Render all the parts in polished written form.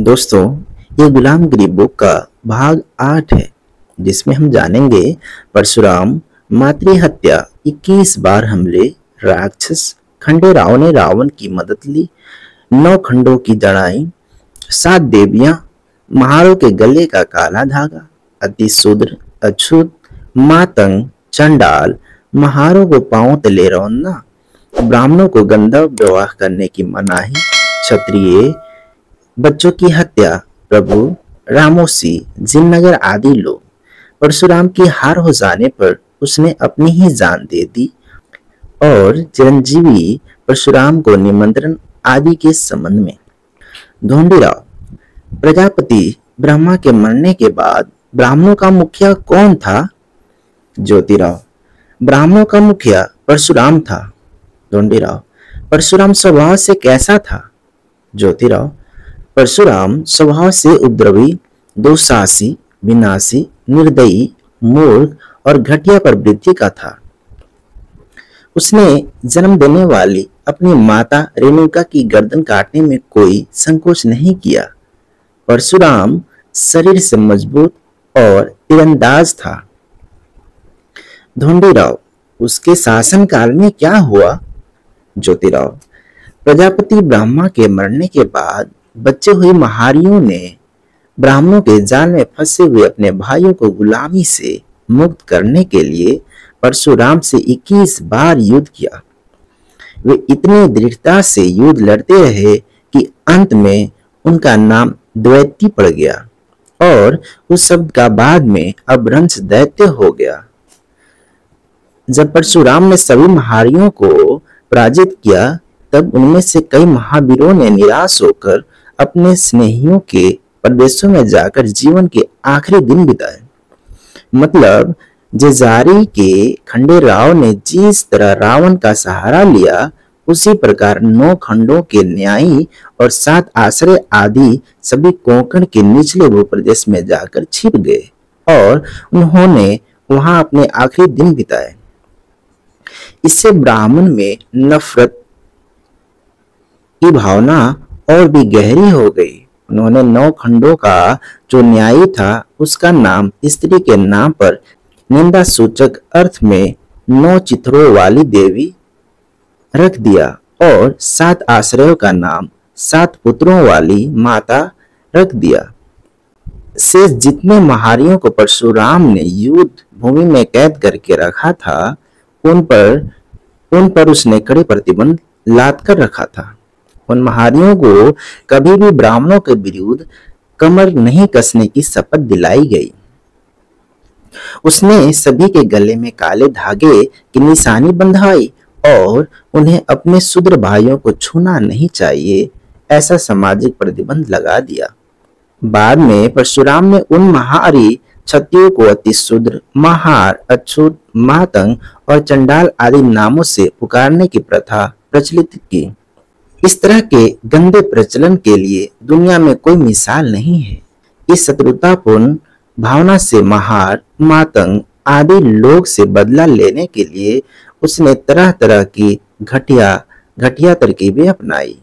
दोस्तों, ये गुलामगिरी बुक का भाग 8 है, जिसमें हम जानेंगे परशुराम, मातृहत्या, 21 बार हमले, राक्षस, खंडेराव ने रावण की मदद ली, 9 खंडों की जड़ाई, 7 देवियां, महारों के गले का काला धागा, अति शूद्र, अछूत, मातंग, चंडाल, महारों को पांव तले रौंदना, ब्राह्मणों को गंधर्व विवाह करने की मनाही, क्षत्रिय, बच्चों की हत्या, प्रभु, रामोसी, जिननगर आदि लोग। परशुराम की हार हो जाने पर उसने अपनी ही जान दे दी और चिरंजीवी परशुराम को निमंत्रण आदि के संबंध में। धोंडीराव, प्रजापति ब्रह्मा के मरने के बाद ब्राह्मणों का मुखिया कौन था? ज्योतिराव, ब्राह्मणों का मुखिया परशुराम था। धोंडीराव, परशुराम स्वभाव से कैसा था? ज्योतिराव, परशुराम स्वभाव से उपद्रवी, दुस्साहसी, विनाशी, निर्दयी, मूर्ख और घटिया प्रवृत्ति का था। उसने जन्म देने वाली अपनी माता रेणुका की गर्दन काटने में कोई संकोच नहीं किया। परशुराम शरीर से मजबूत और तीरंदाज था। धोंडीराव, उसके शासन काल में क्या हुआ? ज्योतिराव, प्रजापति ब्रह्मा के मरने के बाद बच्चे हुई महारियों ने ब्राह्मणों के जाल में फंसे हुए अपने भाइयों को गुलामी से मुक्त करने के लिए परशुराम से 21 बार युद्ध किया। वे इतनी दृढ़ता से युद्ध लड़ते रहे कि अंत में उनका नाम द्वैती पड़ गया और उस शब्द का बाद में अपभ्रंश दैत्य हो गया। जब परशुराम ने सभी महारियों को पराजित किया, तब उनमें से कई महावीरों ने निराश होकर अपने स्नेहियों के प्रदेशों में जाकर जीवन के आखिरी दिन बिताए। मतलब जेजारी के खंडेराव ने जिस तरह रावण का सहारा लिया, उसी प्रकार 9 खंडों के न्यायी और 7 आश्रय आदि सभी कोंकण के निचले भूप्रदेश में जाकर छिप गए और उन्होंने वहां अपने आखिरी दिन बिताए। इससे ब्राह्मण में नफरत की भावना और भी गहरी हो गई। उन्होंने 9 खंडों का जो न्यायी था, उसका नाम स्त्री के नाम पर निंदा सूचक अर्थ में 9 चित्रों वाली देवी रख दिया और 7 आश्रयों का नाम 7 पुत्रों वाली माता रख दिया। शेष जितने महारियों को परशुराम ने युद्ध भूमि में कैद करके रखा था, उन पर उसने कड़े प्रतिबंध लाद कर रखा था। उन महारियों को कभी भी ब्राह्मणों के विरुद्ध कमर नहीं कसने की शपथ दिलाई गई। उसने सभी के गले में काले धागे की निशानी बंधाई और उन्हें अपने शूद्र भाइयों को छूना नहीं चाहिए, ऐसा सामाजिक प्रतिबंध लगा दिया। बाद में परशुराम ने उन महारी क्षत्रियों को अति शूद्र, महार, अछूत, मातंग और चंडाल आदि नामों से पुकारने की प्रथा प्रचलित की। इस तरह के गंदे प्रचलन के लिए दुनिया में कोई मिसाल नहीं है। इस शत्रुतापूर्ण भावना से महार, मातंग आदि लोग से बदला लेने के लिए उसने तरह तरह की घटिया तरकीबें अपनाई।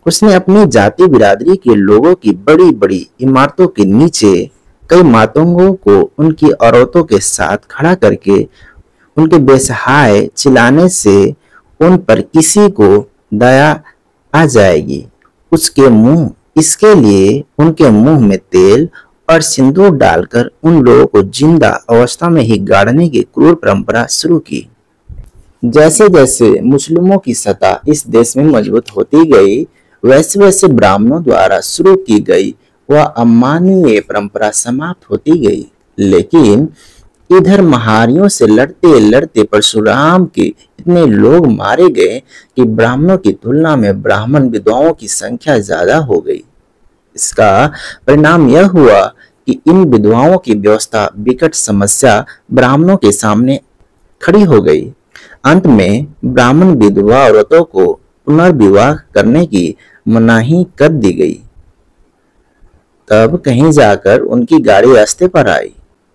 उसने अपनी जाति बिरादरी के लोगों की बड़ी बड़ी इमारतों के नीचे कई मातंगों को उनकी औरतों के साथ खड़ा करके उनके बेसहाय चिल्लाने से उन पर किसी को दया आ जाएगी, इसके लिए उनके मुंह में तेल और सिंदूर डालकर उन लोगों को जिंदा अवस्था में ही गाड़ने की क्रूर परंपरा शुरू की। जैसे जैसे मुस्लिमों की सत्ता इस देश में मजबूत होती गई, वैसे वैसे ब्राह्मणों द्वारा शुरू की गई वह अमानवीय परंपरा समाप्त होती गई। लेकिन इधर महारियों से लड़ते लड़ते परशुराम के इतने लोग मारे गए कि ब्राह्मणों की तुलना में ब्राह्मण विधवाओं की संख्या ज्यादा हो गई। इसका परिणाम यह हुआ कि इन विधवाओं की व्यवस्था विकट समस्या ब्राह्मणों के सामने खड़ी हो गई। अंत में ब्राह्मण विधवा औरतों को पुनर्विवाह करने की मनाही कर दी गई। तब कहीं जाकर उनकी गाड़ी रास्ते पर आई।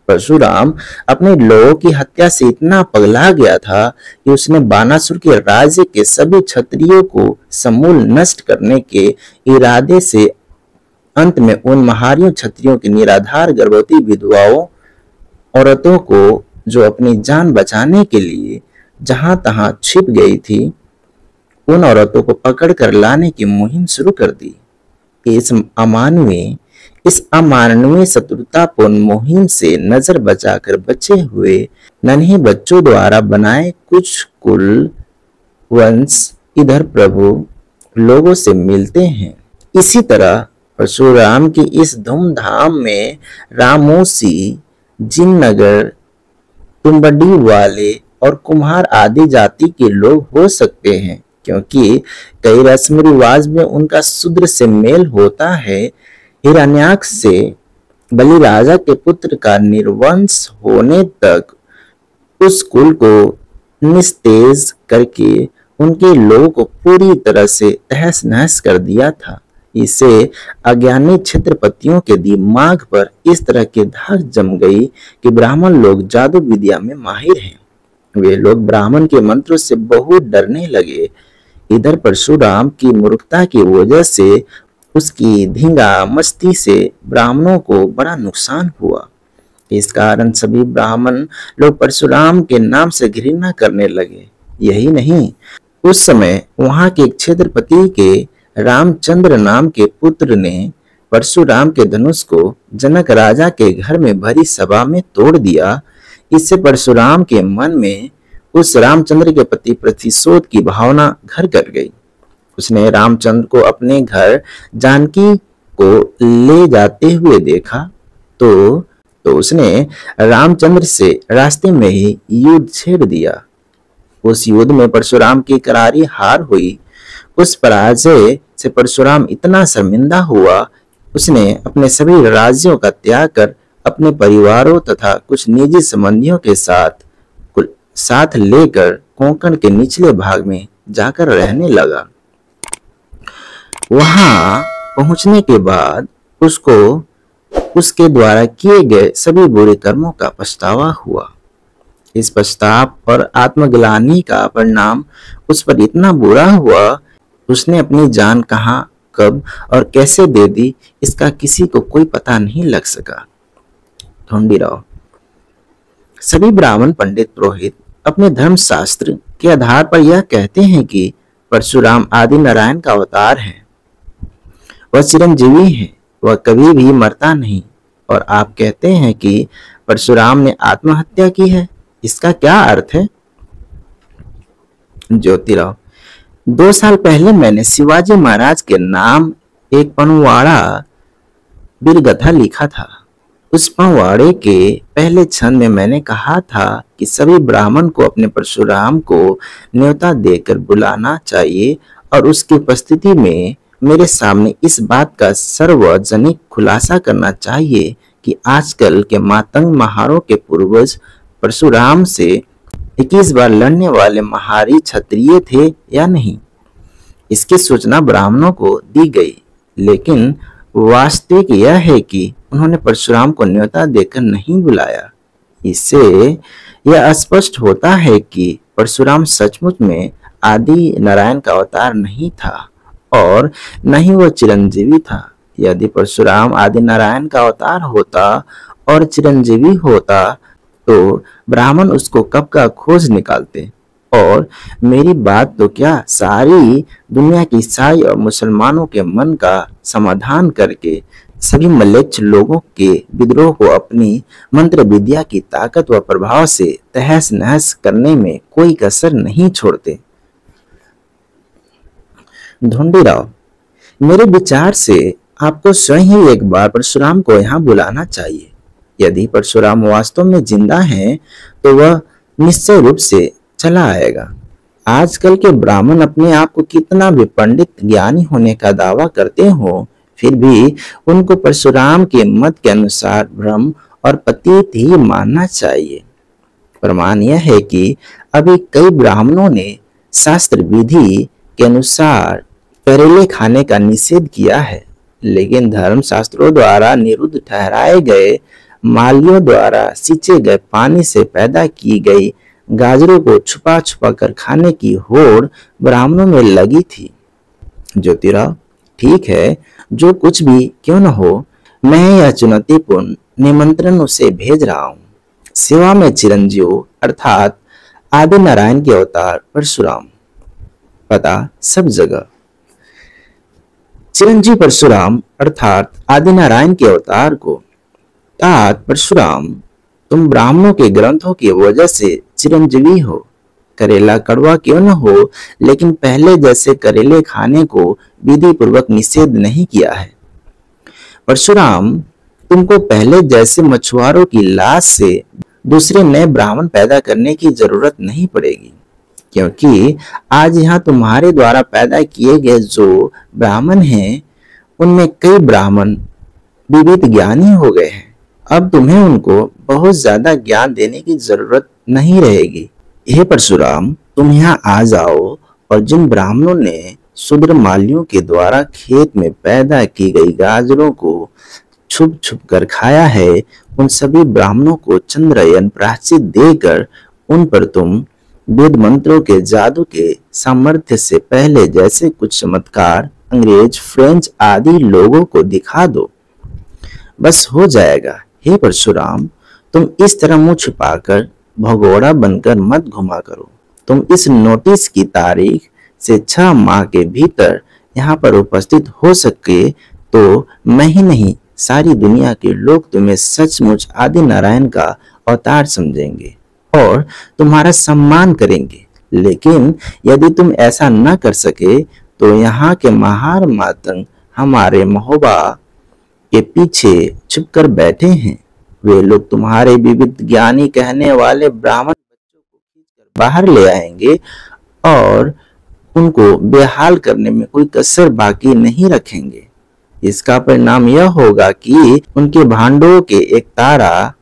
परशुराम अपने लोगों की हत्या से इतना पगला गया था कि उसने बानासुर के राज्य के सभी क्षत्रियों को समूल नष्ट करने के इरादे से अंत में उन महारियों क्षत्रियों की निराधार गर्भवती विधवाओं औरतों को जो अपनी जान बचाने के लिए जहां तहां छिप गई थी, उन औरतों को पकड़ कर लाने की मुहिम शुरू कर दी। इस अमानवीय शत्रुतापूर्ण मुहिम से नजर बचाकर बचे हुए नन्हे बच्चों द्वारा बनाए कुछ कुल वंश इधर प्रभु लोगों से मिलते हैं। इसी तरह परशुराम की इस धूमधाम में रामोसी, जिननगर, तुंबडी वाले और कुम्हार आदि जाति के लोग हो सकते हैं, क्योंकि कई रस्म रिवाज में उनका शूद्र से मेल होता है। हिरण्याक्ष से बलिराजा के पुत्र का निर्वंश होने तक उस कुल को निस्तेज करके उनके लोगों को पूरी तरह से तहस नहस कर दिया था। इससे अज्ञानी क्षेत्रपतियों के दिमाग पर इस तरह की धाक जम गई कि ब्राह्मण लोग जादू विद्या में माहिर हैं। वे लोग ब्राह्मण के मंत्रों से बहुत डरने लगे। इधर परशुराम की मूर्खता की वजह से, उसकी धींगा मस्ती से ब्राह्मणों को बड़ा नुकसान हुआ। इस कारण सभी ब्राह्मण लोग परशुराम के नाम से घृणा करने लगे। यही नहीं, उस समय वहां के क्षेत्रपति के रामचंद्र नाम के पुत्र ने परशुराम के धनुष को जनक राजा के घर में भरी सभा में तोड़ दिया। इससे परशुराम के मन में उस रामचंद्र के प्रति प्रतिशोध की भावना घर कर गई। उसने रामचंद्र को अपने घर जानकी को ले जाते हुए देखा तो उसने रामचंद्र से रास्ते में ही युद्ध छेड़ दिया। उस युद्ध में परशुराम की करारी हार हुई। उस पराजय से परशुराम इतना शर्मिंदा हुआ, उसने अपने सभी राज्यों का त्याग कर अपने परिवारों तथा कुछ निजी संबंधियों के साथ लेकर कोंकण के निचले भाग में जाकर रहने लगा। वहां पहुंचने के बाद उसको उसके द्वारा किए गए सभी बुरे कर्मों का पछतावा हुआ। इस पश्चाताप पर आत्मग्लानि का परिणाम उस पर इतना बुरा हुआ, उसने अपनी जान कहां, कब और कैसे दे दी, इसका किसी को कोई पता नहीं लग सका। ढूंढीराव। सभी ब्राह्मण पंडित पुरोहित अपने धर्मशास्त्र के आधार पर यह कहते हैं कि परशुराम आदि नारायण का अवतार है। वह चिरंजीवी है, वह कभी भी मरता नहीं। और आप कहते हैं कि परशुराम ने आत्महत्या की है, इसका क्या अर्थ है? ज्योतिराव। 2 साल पहले मैंने शिवाजी महाराज के नाम एक पनवाड़ा वीरगाथा लिखा था। उस पनवाड़े के पहले छंद में मैंने कहा था कि सभी ब्राह्मण को अपने परशुराम को न्योता देकर बुलाना चाहिए और उसकी उपस्थिति में मेरे सामने इस बात का सार्वजनिक खुलासा करना चाहिए कि आजकल के मातंग महारों के पूर्वज परशुराम से 21 बार लड़ने वाले महारी क्षत्रिय थे या नहीं। इसकी सूचना ब्राह्मणों को दी गई, लेकिन वास्तविक यह है कि उन्होंने परशुराम को न्योता देकर नहीं बुलाया। इससे यह स्पष्ट होता है कि परशुराम सचमुच में आदि नारायण का अवतार नहीं था और न ही वह चिरंजीवी था। यदि परशुराम आदि नारायण का अवतार होता और चिरंजीवी होता तो ब्राह्मण उसको कब का खोज निकालते और मेरी बात तो क्या, सारी दुनिया की ईसाई और मुसलमानों के मन का समाधान करके सभी मलेच्छ लोगों के विद्रोह को अपनी मंत्र विद्या की ताकत व प्रभाव से तहस नहस करने में कोई कसर नहीं छोड़ते। ढूंढीराव। मेरे विचार से आपको स्वयं ही एक बार परशुराम को यहाँ बुलाना चाहिए। यदि परशुराम वास्तव में जिंदा हैं, तो वह निश्चय रूप से चला आएगा। आजकल के ब्राह्मण अपने आप को कितना भी पंडित ज्ञानी होने का दावा करते हो, फिर भी उनको परशुराम के मत के अनुसार ब्रह्म और पतित ही मानना चाहिए। प्रमाण यह है कि अभी कई ब्राह्मणों ने शास्त्र विधि के अनुसार करेले खाने का निषेध किया है, लेकिन धर्म शास्त्रों द्वारा निरुद्ध ठहराए गए मालियों द्वारा सींचे गए पानी से पैदा की गई गाजरों को छुपा छुपा कर खाने की होड़ ब्राह्मणों में लगी थी। ज्योतिराव। ठीक है, जो कुछ भी क्यों न हो, मैं यह चुनौतीपूर्ण निमंत्रण उसे भेज रहा हूँ। सेवा में चिरंजीव अर्थात आदि नारायण के अवतार परशुराम। पता सब जगह। चिरंजीव परशुराम अर्थात आदि नारायण के अवतार को। तात परशुराम, तुम ब्राह्मणों के ग्रंथों की वजह से चिरंजीवी हो। करेला कड़वा क्यों न हो, लेकिन पहले जैसे करेले खाने को विधि पूर्वक निषेध नहीं किया है। परशुराम, तुमको पहले जैसे मछुआरों की लाश से दूसरे नए ब्राह्मण पैदा करने की जरूरत नहीं पड़ेगी, क्योंकि आज यहाँ तुम्हारे द्वारा पैदा किए गए जो ब्राह्मण हैं, उनमें कई ब्राह्मण विविध ज्ञानी हो गए हैं। अब तुम्हें उनको बहुत ज्यादा ज्ञान देने की जरूरत नहीं रहेगी। हे परशुराम, तुम यहाँ आ जाओ और जिन ब्राह्मणों ने शूद्र मालियों के द्वारा खेत में पैदा की गई गाजरों को छुप छुप कर खाया है, उन सभी ब्राह्मणों को चंद्रयन प्रायश्चित देकर उन पर तुम वेद मंत्रों के जादू के सामर्थ्य से पहले जैसे कुछ चमत्कार अंग्रेज, फ्रेंच आदि लोगों को दिखा दो, बस हो जाएगा। हे परशुराम, तुम इस तरह मुंह छिपाकर भगोड़ा बनकर मत घुमा करो। तुम इस नोटिस की तारीख से 6 माह के भीतर यहाँ पर उपस्थित हो सके तो मैं ही नहीं, सारी दुनिया के लोग तुम्हें सचमुच आदि नारायण का अवतार समझेंगे और तुम्हारा सम्मान करेंगे। लेकिन यदि तुम ऐसा न कर सके तो यहाँ के महार मातंग हमारे महोबा के पीछे छुपकर बैठे हैं। वे लोग तुम्हारे विविध ज्ञानी कहने वाले ब्राह्मण बच्चों को खींचकर बाहर ले आएंगे और उनको बेहाल करने में कोई कसर बाकी नहीं रखेंगे। इसका परिणाम यह होगा कि उनके भांडों के एक तारा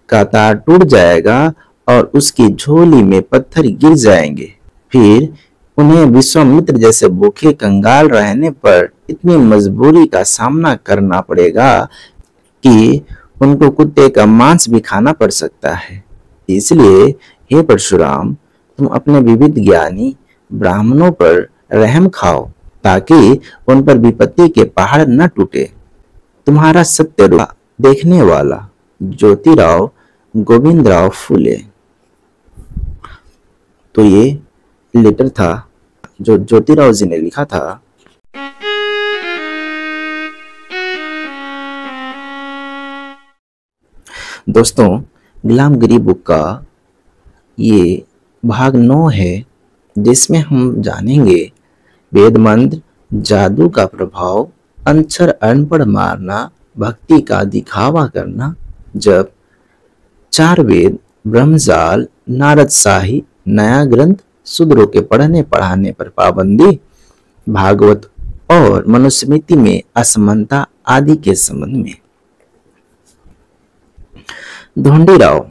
का तार टूट जाएगा और उसकी झोली में पत्थर गिर जाएंगे। फिर उन्हें विश्वामित्र जैसे भूखे कंगाल रहने पर इतनी मजबूरी का सामना करना पड़ेगा कि उनको कुत्ते का मांस भी खाना पड़ सकता है। इसलिए हे परशुराम, तुम अपने विविध ज्ञानी ब्राह्मणों पर रहम खाओ ताकि उन पर विपत्ति के पहाड़ न टूटे। तुम्हारा सत्य देखने वाला ज्योतिराव गोविंदराव फुले। तो ये लेटर था जो ज्योतिराव जी ने लिखा था। दोस्तों, गुलामगिरी बुक का ये भाग 9 है, जिसमें हम जानेंगे वेद मंत्र, जादू का प्रभाव, अक्षर अनपढ़ मारना, भक्ति का दिखावा करना, जब 4 वेद, ब्रह्मजाल, नारद शाही, नया ग्रंथ, शूद्रों के पढ़ने पढ़ाने पर पाबंदी, भागवत और मनुस्मृति में असमानता आदि के संबंध में। ढोंडीराव,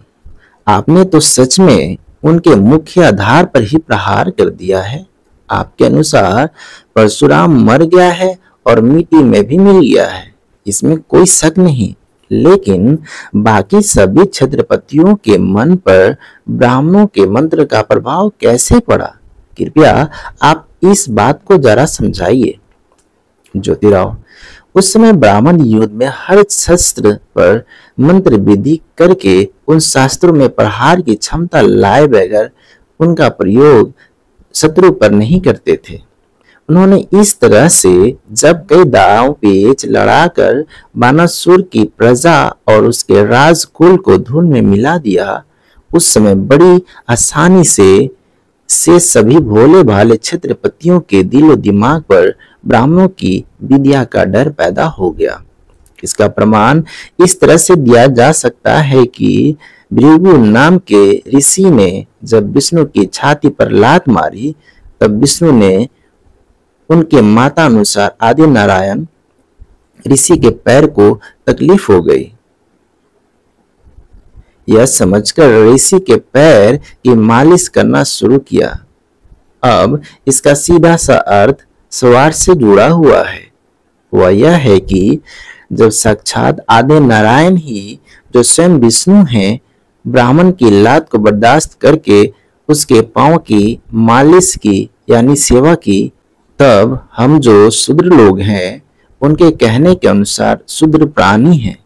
आपने तो सच में उनके मुख्य आधार पर ही प्रहार कर दिया है। आपके अनुसार परशुराम मर गया है और मिट्टी में भी मिल गया है, इसमें कोई शक नहीं। लेकिन बाकी सभी छत्रपतियों के मन पर ब्राह्मणों के मंत्र का प्रभाव कैसे पड़ा? कृपया आप इस बात को जरा समझाइए। ज्योतिराव, उस समय ब्राह्मण युद्ध में हर शस्त्र पर मंत्र विधि करके उन शास्त्रों में प्रहार की क्षमता लाए बगैर उनका प्रयोग शत्रु पर नहीं करते थे। उन्होंने इस तरह से जब कई दांव पेच लड़ाकर बानासुर की प्रजा और उसके राजकुल को धूल में मिला दिया, उस समय बड़ी आसानी से सभी भोले भाले छत्रपतियों के दिलो दिमाग पर ब्राह्मणों की विद्या का डर पैदा हो गया। इसका प्रमाण इस तरह से दिया जा सकता है कि भृगु नाम के ऋषि ने जब विष्णु की छाती पर लात मारी, तब विष्णु ने उनके माता अनुसार आदि नारायण ऋषि के पैर को तकलीफ हो गई। यह समझकर ऋषि के पैर की मालिश करना शुरू किया। अब इसका सीधा सा अर्थ स्वार्थ से जुड़ा हुआ है। वह यह है कि जब साक्षात आदि नारायण ही, जो स्वयं विष्णु हैं, ब्राह्मण की लात को बर्दाश्त करके उसके पांव की मालिश की यानी सेवा की, तब हम जो शूद्र लोग हैं उनके कहने के अनुसार शूद्र प्राणी हैं।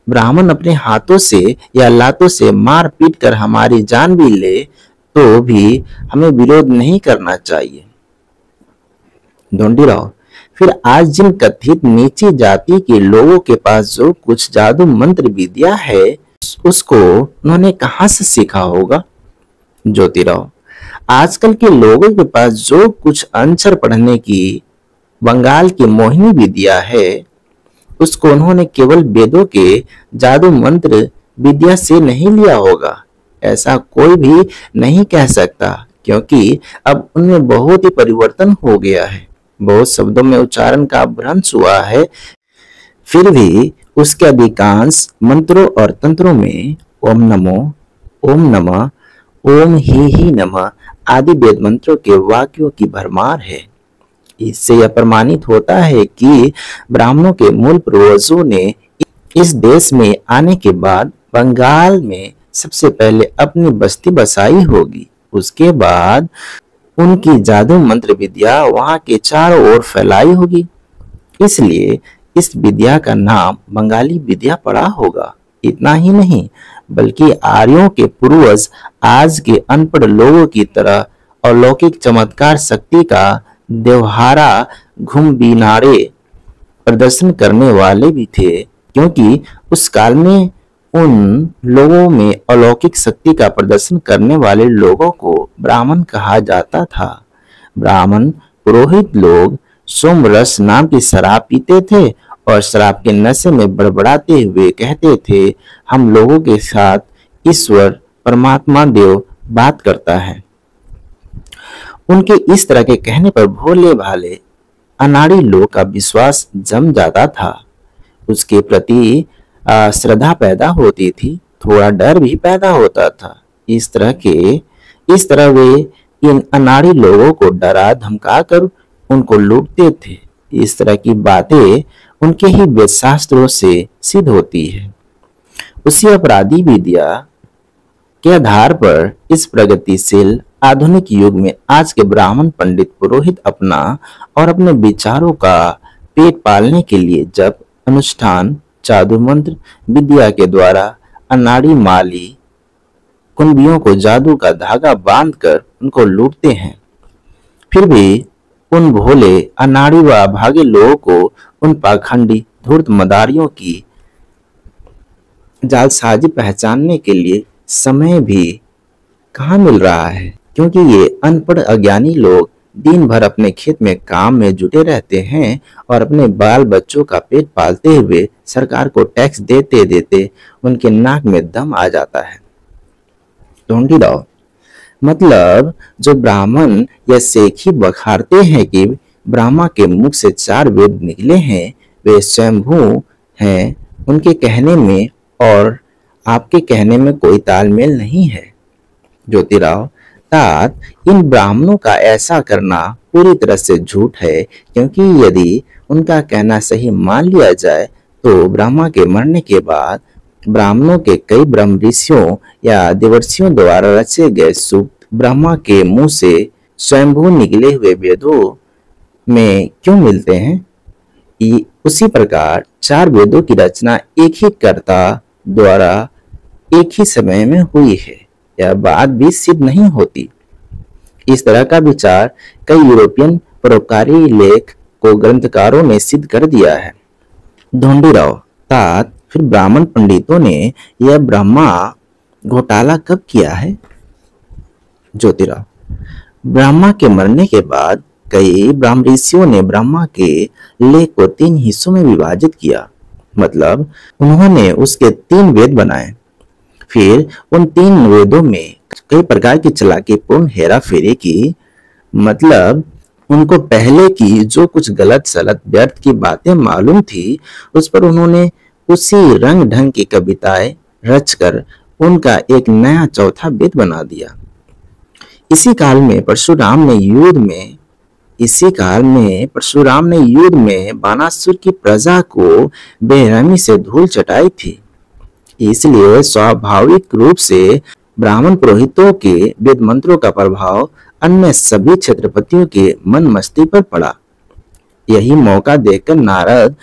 ब्राह्मण अपने हाथों से या लातों से मार पीट कर हमारी जान भी ले तो भी हमें विरोध नहीं करना चाहिए। ढोंडीराव, फिर आज जिन कथित नीची जाति के लोगों के पास जो कुछ जादू मंत्र विद्या है उसको उन्होंने कहां से सीखा होगा? ज्योतिराव, आजकल के लोगों के पास जो कुछ अक्षर पढ़ने की बंगाल की मोहिनी विद्या है उसको उन्होंने केवल वेदों के जादू मंत्र विद्या से नहीं लिया होगा। ऐसा कोई भी नहीं कह सकता क्योंकि अब उनमें बहुत ही परिवर्तन हो गया है। बहुत शब्दों में उच्चारण का भ्रंश हुआ है, फिर भी उसके अधिकांश मंत्रों और तंत्रों में ओम नमो, ओम नमः, ओम ही नमः आदि वेद मंत्रों के वाक्यों की भरमार है। इससे यह प्रमाणित होता है कि ब्राह्मणों के मूल पूर्वजों ने इस देश में आने के बाद बंगाल में सबसे पहले अपनी बस्ती बसाई होगी। उसके बाद उनकी जादू मंत्र विद्या वहां के चारों ओर फैलाई होगी, इसलिए इस विद्या का नाम बंगाली विद्या पड़ा होगा। इतना ही नहीं बल्कि आर्यों के पूर्वज आज के अनपढ़ लोगों की तरह अलौकिक चमत्कार शक्ति का देवहारा घुमबिनारे प्रदर्शन करने वाले भी थे, क्योंकि उस काल में उन लोगों में अलौकिक शक्ति का प्रदर्शन करने वाले लोगों को ब्राह्मण कहा जाता था। ब्राह्मण पुरोहित लोग सोमरस नाम की शराब पीते थे और शराब के नशे में बड़बड़ाते हुए कहते थे, हम लोगों के साथ ईश्वर परमात्मा देव बात करता है। उनके इस तरह के कहने पर भोले भाले अनाड़ी लोग का विश्वास जम जाता था। उसके प्रति श्रद्धा पैदा होती थी, थोड़ा डर भी पैदा होता था। इस तरह वे इन अनाड़ी लोगों को डरा धमका कर उनको लूटते थे। इस तरह की बातें उनके ही वेद शास्त्रों से सिद्ध होती है। उसी अपराधी विद्या के आधार पर इस प्रगतिशील आधुनिक युग में आज के ब्राह्मण पंडित पुरोहित अपना और अपने विचारों का पेट पालने के लिए जप अनुष्ठान जादू मंत्र विद्या के द्वारा अनाड़ी माली कुंबियों को जादू का धागा बांधकर उनको लूटते हैं। फिर भी उन भोले अनाड़ी व भागे लोगों को उन पाखंडी धूर्त मदारियों की जालसाजी पहचानने के लिए समय भी कहाँ मिल रहा है, क्योंकि ये अनपढ़ अज्ञानी लोग दिन भर अपने खेत में काम में जुटे रहते हैं और अपने बाल बच्चों का पेट पालते हुए सरकार को टैक्स देते देते उनके नाक में दम आ जाता है। ढोंडीराव, मतलब जो ब्राह्मण या शेखी बखारते हैं कि ब्रह्मा के मुख से 4 वेद निकले हैं वे स्वयंभू हैं, उनके कहने में और आपके कहने में कोई तालमेल नहीं है। ज्योतिराव, तात इन ब्राह्मणों का ऐसा करना पूरी तरह से झूठ है, क्योंकि यदि उनका कहना सही मान लिया जाए तो ब्रह्मा के मरने के बाद ब्राह्मणों के कई ब्रह्म ऋषियों या देवर्षियों द्वारा रचे गए सूक्त ब्रह्मा के मुंह से स्वयंभू निकले हुए वेदों में क्यों मिलते हैं? उसी प्रकार 4 वेदों की रचना एक ही कर्ता द्वारा एक ही समय में हुई है, यह बात भी सिद्ध नहीं होती। इस तरह का विचार कई यूरोपियन परोपकारी लेख को ग्रंथकारों ने सिद्ध कर दिया है। ढोंडीराव, तात फिर ब्राह्मण पंडितों ने यह ब्रह्मा घोटाला कब किया है? ज्योतिराव, ब्रह्मा के मरने के बाद कई ब्राह्म ऋषियों ने ब्रह्मा के लेख को 3 हिस्सों में विभाजित किया, मतलब उन्होंने उसके 3 वेद बनाए। फिर उन 3 वेदों में कई प्रकार की चालाकीपूर्ण हेरा फेरी की, मतलब उनको पहले की जो कुछ गलत सलत व्यर्थ की बातें मालूम थी उस पर उन्होंने उसी रंग ढंग की कविताएं रचकर उनका एक नया चौथा वेद बना दिया। इसी काल में परशुराम ने युद्ध में बानासुर की प्रजा को बेरहमी से धूल चटाई थी। इसलिए स्वाभाविक रूप से ब्राह्मण पुरोहितों के वेद मंत्रों का प्रभाव अन्य सभी क्षेत्रपतियों के मन मस्ती पर पड़ा। यही मौका देखकर नारद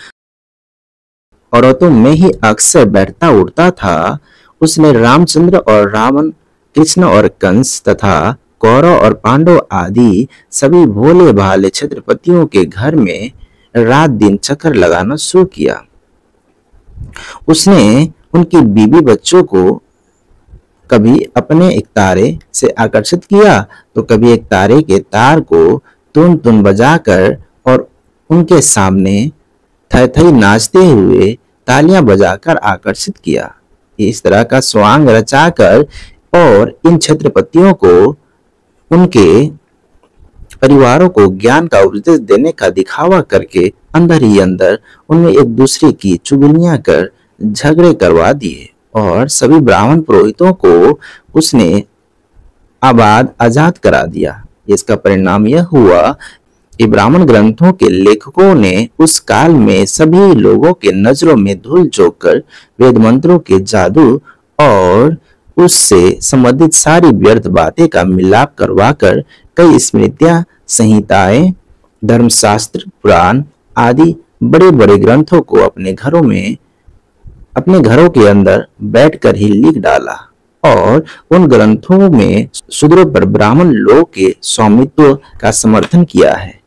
औरतों में ही अक्सर बैठता उठता था। उसने रामचंद्र और रावण, कृष्ण और कंस तथा कौरव और पांडव आदि सभी भोले भाले छत्रपतियों के घर में रात दिन चक्कर लगाना शुरू किया। उसने उनकी बीवी बच्चों को कभी अपने एक तारे से आकर्षित किया तो कभी एक तारे के तार को तुन तुन बजाकर और उनके सामने थई थई नाचते हुए तालियां बजाकर आकर्षित किया। इस तरह का स्वांग रचाकर और इन छत्रपतियों को, उनके परिवारों को ज्ञान का उपदेश देने का दिखावा करके अंदर ही अंदर उनमें एक दूसरे की चुगलियां कर झगड़े करवा दिए और सभी ब्राह्मण पुरोहितों को उसने आजाद करा दिया। इसका परिणाम यह हुआ कि ब्राह्मण ग्रंथों के लेखकों ने उस काल में सभी लोगों के नजरों में धूल झोंककर वेद मंत्रों के जादू और उससे संबंधित सारी व्यर्थ बातें का मिलाप करवाकर कई स्मृतियां, संहिताएं, धर्मशास्त्र, पुराण आदि बड़े बड़े ग्रंथों को अपने घरों के अंदर बैठकर ही लिख डाला और उन ग्रंथों में शूद्रों पर ब्राह्मण लोग के स्वामित्व का समर्थन किया है।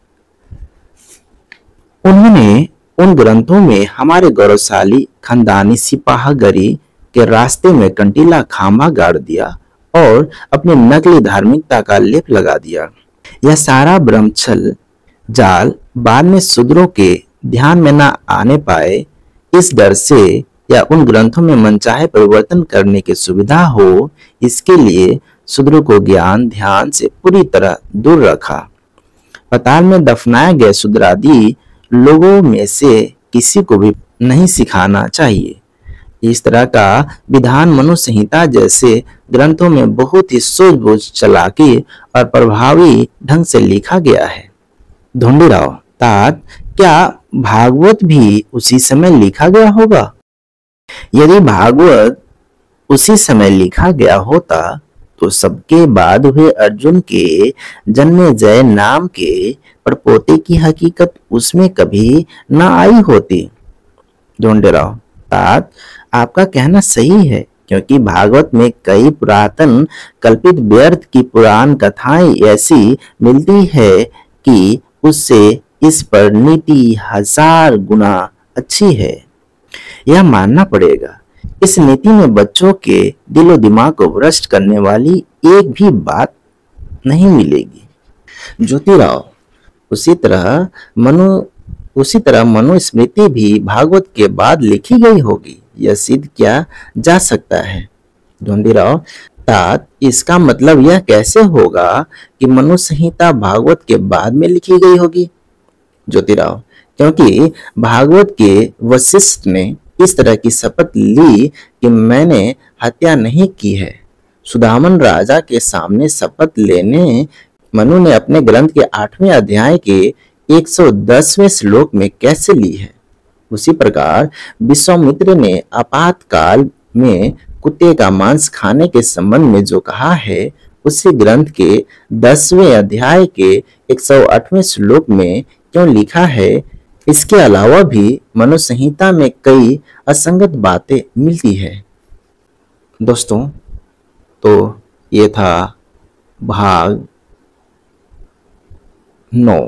उन्होंने उन ग्रंथों में हमारे गौरवशाली खानदानी सिपाहीगरी के रास्ते में कंटीला खामा गाड़ दिया और अपनी नकली धार्मिकता का लेप लगा दिया। यह सारा ब्रह्मछल जाल बाद में शूद्रों के ध्यान में न आने पाए, इस डर से या उन ग्रंथों में मनचाहे परिवर्तन करने की सुविधा हो, इसके लिए शूद्रों को ज्ञान ध्यान से पूरी तरह दूर रखा। पाताल में दफनाए गए शूद्रादि लोगों में से किसी को भी नहीं सिखाना चाहिए। इस तरह का विधान मनु संहिता जैसे ग्रंथों में बहुत ही सूझबूझ, चालाकी और प्रभावी ढंग से लिखा गया है। ढूंढीराव तात, क्या भागवत भी उसी समय लिखा गया होगा? यदि भागवत उसी समय लिखा गया होता तो सबके बाद हुए अर्जुन के जन्मेजय नाम के परपोते की हकीकत उसमें कभी न आई होती। ढूंढीराव तात, आपका कहना सही है, क्योंकि भागवत में कई पुरातन कल्पित व्यर्थ की पुराण कथाएं ऐसी मिलती है कि उससे इस पर नीति 1000 गुना अच्छी है। यह मानना पड़ेगा। इस नीति में बच्चों के दिलो दिमाग को भ्रष्ट करने वाली एक भी बात नहीं मिलेगी। ज्योतिराव, उसी तरह मनुस्मृति भी भागवत के बाद लिखी गई होगी, यह सिद्ध किया जा सकता है। ढूंढीराव तात, इसका मतलब यह कैसे होगा कि मनु संहिता भागवत के बाद में लिखी गई होगी? ज्योतिराव, क्योंकि भागवत के वशिष्ठ ने इस तरह की शपथ ली कि मैंने हत्या नहीं की है। सुदामन राजा के सामने शपथ लेने मनु ने अपने ग्रंथ के 8वें अध्याय के 110वें श्लोक में कैसे ली है? उसी प्रकार विश्वामित्र ने आपातकाल में कुत्ते का मांस खाने के संबंध में जो कहा है, उसी ग्रंथ के 10वें अध्याय के 108वें श्लोक में क्यों लिखा है? इसके अलावा भी मनु संहिता में कई असंगत बातें मिलती है। दोस्तों, तो ये था भाग 9।